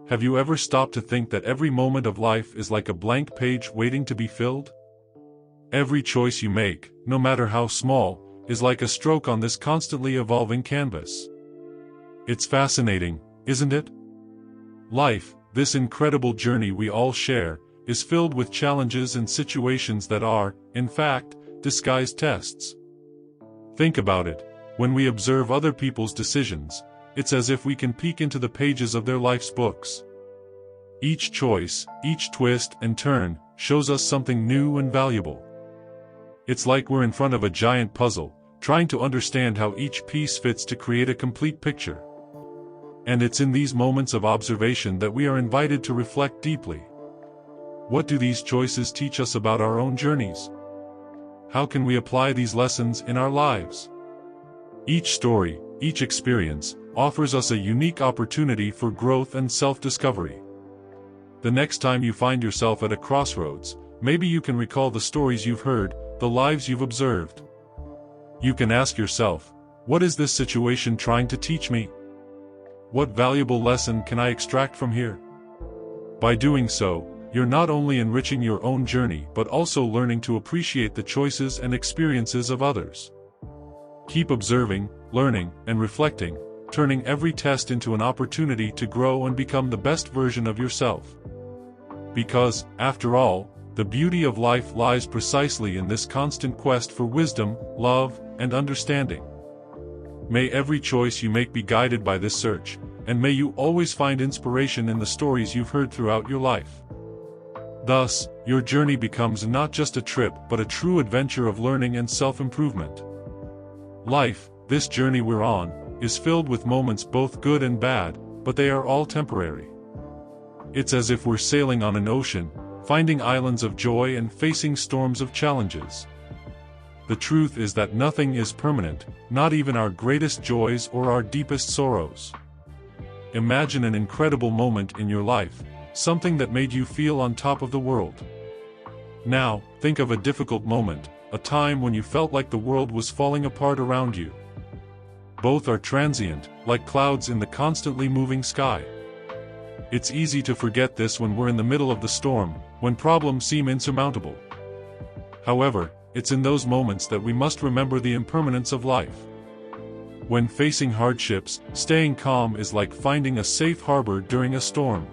Have you ever stopped to think that every moment of life is like a blank page waiting to be filled? Every choice you make, no matter how small, is like a stroke on this constantly evolving canvas. It's fascinating, isn't it? Life, this incredible journey we all share, is filled with challenges and situations that are, in fact, disguised tests. Think about it. When we observe other people's decisions, it's as if we can peek into the pages of their life's books. Each choice, each twist and turn, shows us something new and valuable. It's like we're in front of a giant puzzle, trying to understand how each piece fits to create a complete picture. And it's in these moments of observation that we are invited to reflect deeply. What do these choices teach us about our own journeys? How can we apply these lessons in our lives? Each story, each experience, offers us a unique opportunity for growth and self-discovery. The next time you find yourself at a crossroads, maybe you can recall the stories you've heard, the lives you've observed. You can ask yourself, what is this situation trying to teach me? What valuable lesson can I extract from here? By doing so, you're not only enriching your own journey but also learning to appreciate the choices and experiences of others. Keep observing, learning, and reflecting, turning every test into an opportunity to grow and become the best version of yourself. Because, after all, the beauty of life lies precisely in this constant quest for wisdom, love, and understanding. May every choice you make be guided by this search, and may you always find inspiration in the stories you've heard throughout your life. Thus, your journey becomes not just a trip but a true adventure of learning and self-improvement. Life, this journey we're on, is filled with moments both good and bad, but they are all temporary. It's as if we're sailing on an ocean, finding islands of joy and facing storms of challenges. The truth is that nothing is permanent, not even our greatest joys or our deepest sorrows. Imagine an incredible moment in your life, something that made you feel on top of the world. Now, think of a difficult moment, a time when you felt like the world was falling apart around you. Both are transient, like clouds in the constantly moving sky. It's easy to forget this when we're in the middle of the storm, when problems seem insurmountable. However, it's in those moments that we must remember the impermanence of life. When facing hardships, staying calm is like finding a safe harbor during a storm.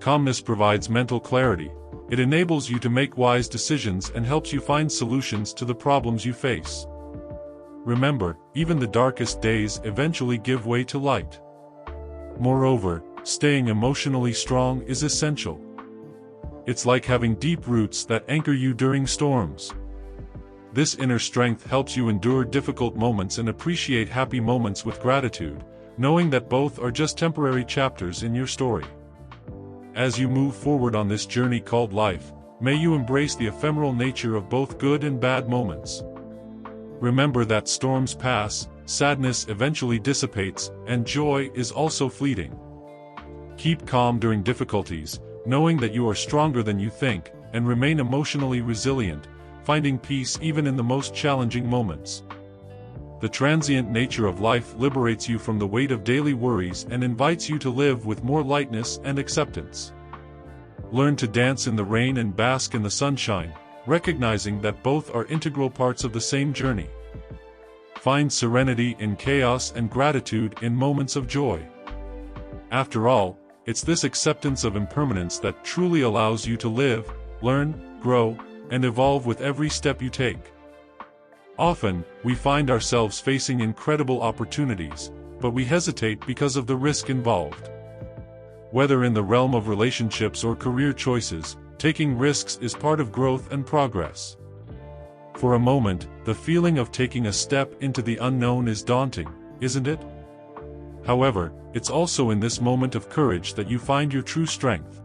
Calmness provides mental clarity. It enables you to make wise decisions and helps you find solutions to the problems you face. Remember, even the darkest days eventually give way to light. Moreover, staying emotionally strong is essential. It's like having deep roots that anchor you during storms. This inner strength helps you endure difficult moments and appreciate happy moments with gratitude, knowing that both are just temporary chapters in your story. As you move forward on this journey called life, may you embrace the ephemeral nature of both good and bad moments. Remember that storms pass, sadness eventually dissipates, and joy is also fleeting. Keep calm during difficulties, knowing that you are stronger than you think, and remain emotionally resilient, finding peace even in the most challenging moments. The transient nature of life liberates you from the weight of daily worries and invites you to live with more lightness and acceptance. Learn to dance in the rain and bask in the sunshine, recognizing that both are integral parts of the same journey. Find serenity in chaos and gratitude in moments of joy. After all, it's this acceptance of impermanence that truly allows you to live, learn, grow, and evolve with every step you take. Often, we find ourselves facing incredible opportunities, but we hesitate because of the risk involved. Whether in the realm of relationships or career choices, taking risks is part of growth and progress. For a moment, the feeling of taking a step into the unknown is daunting, isn't it? However, it's also in this moment of courage that you find your true strength.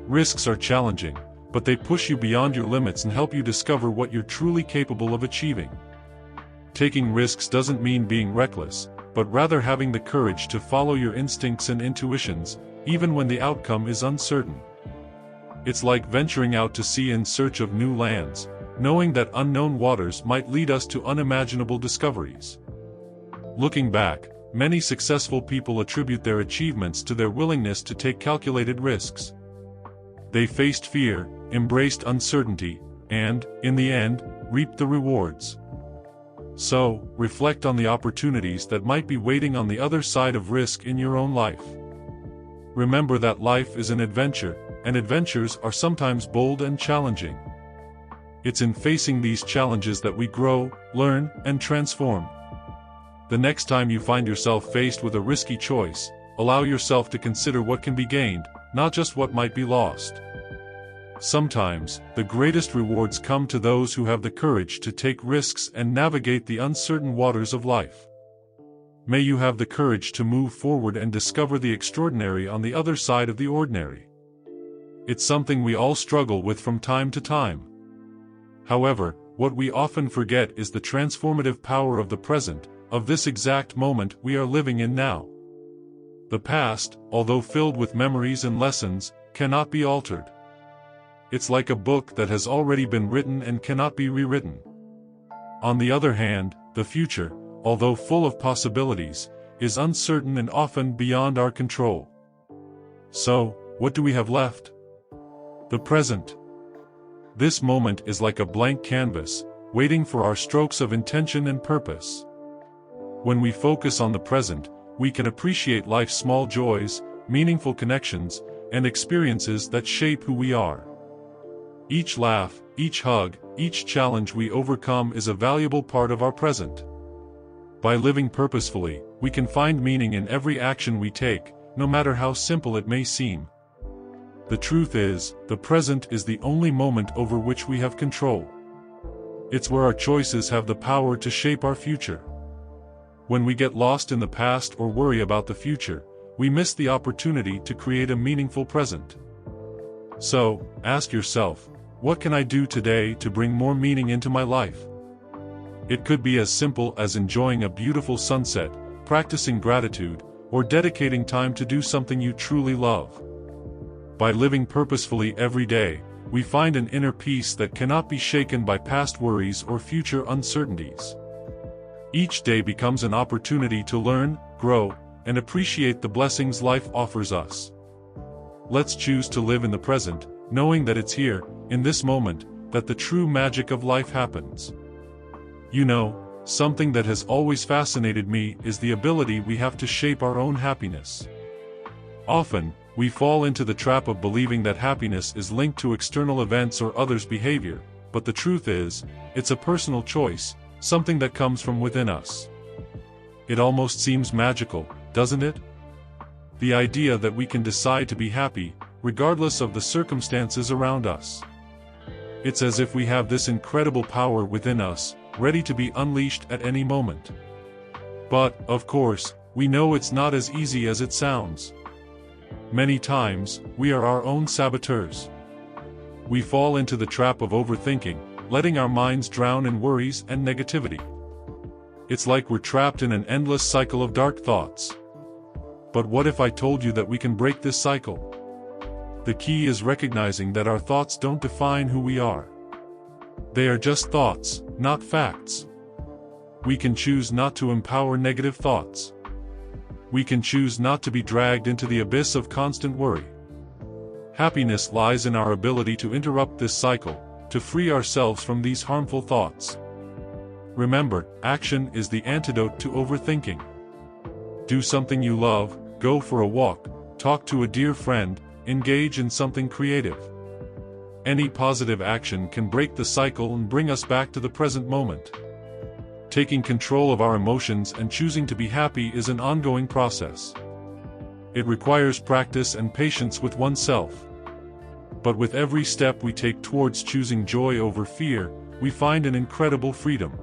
Risks are challenging, but they push you beyond your limits and help you discover what you're truly capable of achieving. Taking risks doesn't mean being reckless, but rather having the courage to follow your instincts and intuitions, even when the outcome is uncertain. It's like venturing out to sea in search of new lands, knowing that unknown waters might lead us to unimaginable discoveries. Looking back, many successful people attribute their achievements to their willingness to take calculated risks. They faced fear, embraced uncertainty, and, in the end, reaped the rewards. So, reflect on the opportunities that might be waiting on the other side of risk in your own life. Remember that life is an adventure, and adventures are sometimes bold and challenging. It's in facing these challenges that we grow, learn, and transform. The next time you find yourself faced with a risky choice, allow yourself to consider what can be gained, not just what might be lost. Sometimes, the greatest rewards come to those who have the courage to take risks and navigate the uncertain waters of life. May you have the courage to move forward and discover the extraordinary on the other side of the ordinary. It's something we all struggle with from time to time. However, what we often forget is the transformative power of the present, of this exact moment we are living in now. The past, although filled with memories and lessons, cannot be altered. It's like a book that has already been written and cannot be rewritten. On the other hand, the future, although full of possibilities, is uncertain and often beyond our control. So, what do we have left? The present. This moment is like a blank canvas, waiting for our strokes of intention and purpose. When we focus on the present, we can appreciate life's small joys, meaningful connections, and experiences that shape who we are. Each laugh, each hug, each challenge we overcome is a valuable part of our present. By living purposefully, we can find meaning in every action we take, no matter how simple it may seem. The truth is, the present is the only moment over which we have control. It's where our choices have the power to shape our future. When we get lost in the past or worry about the future, we miss the opportunity to create a meaningful present. So, ask yourself, what can I do today to bring more meaning into my life? It could be as simple as enjoying a beautiful sunset, practicing gratitude, or dedicating time to do something you truly love. By living purposefully every day, we find an inner peace that cannot be shaken by past worries or future uncertainties. Each day becomes an opportunity to learn, grow, and appreciate the blessings life offers us. Let's choose to live in the present, knowing that it's here, in this moment, that the true magic of life happens. You know, something that has always fascinated me is the ability we have to shape our own happiness. Often, we fall into the trap of believing that happiness is linked to external events or others' behavior, but the truth is, it's a personal choice, something that comes from within us. It almost seems magical, doesn't it? The idea that we can decide to be happy, regardless of the circumstances around us. It's as if we have this incredible power within us, ready to be unleashed at any moment. But, of course, we know it's not as easy as it sounds. Many times, we are our own saboteurs. We fall into the trap of overthinking, letting our minds drown in worries and negativity. It's like we're trapped in an endless cycle of dark thoughts. But what if I told you that we can break this cycle? The key is recognizing that our thoughts don't define who we are. They are just thoughts, not facts. We can choose not to empower negative thoughts. We can choose not to be dragged into the abyss of constant worry. Happiness lies in our ability to interrupt this cycle, to free ourselves from these harmful thoughts. Remember, action is the antidote to overthinking. Do something you love, go for a walk, talk to a dear friend, engage in something creative. Any positive action can break the cycle and bring us back to the present moment. Taking control of our emotions and choosing to be happy is an ongoing process. It requires practice and patience with oneself. But with every step we take towards choosing joy over fear, we find an incredible freedom.